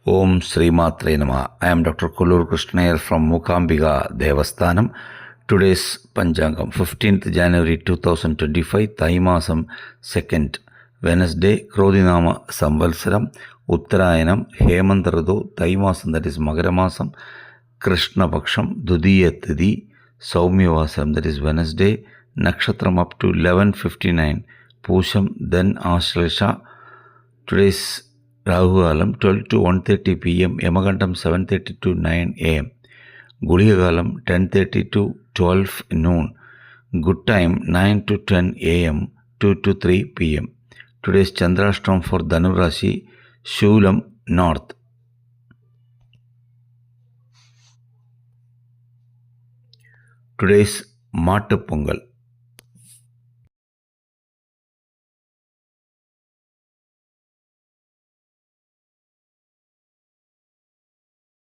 Om Sri Matre Namah. I am Dr. Kollur Krishnayar from Mukambika Devasthanam. Today's Panchangam, 15th January 2025, Thaimasam 2nd, Wednesday, Krodinama Samvalsaram, Uttarayanam, Hemantaradu, Thaimasam, that is Magaramasam, Krishna Paksham, Dudiya Tithi, Saumyavasam, that is Wednesday, Nakshatram up to 11:59, Pusham, then Ashlesha. Today's Rahu Kalam 12 to 1:30 p.m., Yamagantam 7:30 to 9 a.m., Guliga Kalam 10:30 to 12 noon, Good time 9 to 10 a.m., 2 to 3 p.m. Today's Chandrashtam for Dhanu Rashi, Shulam North. Today's Mattu Pongal,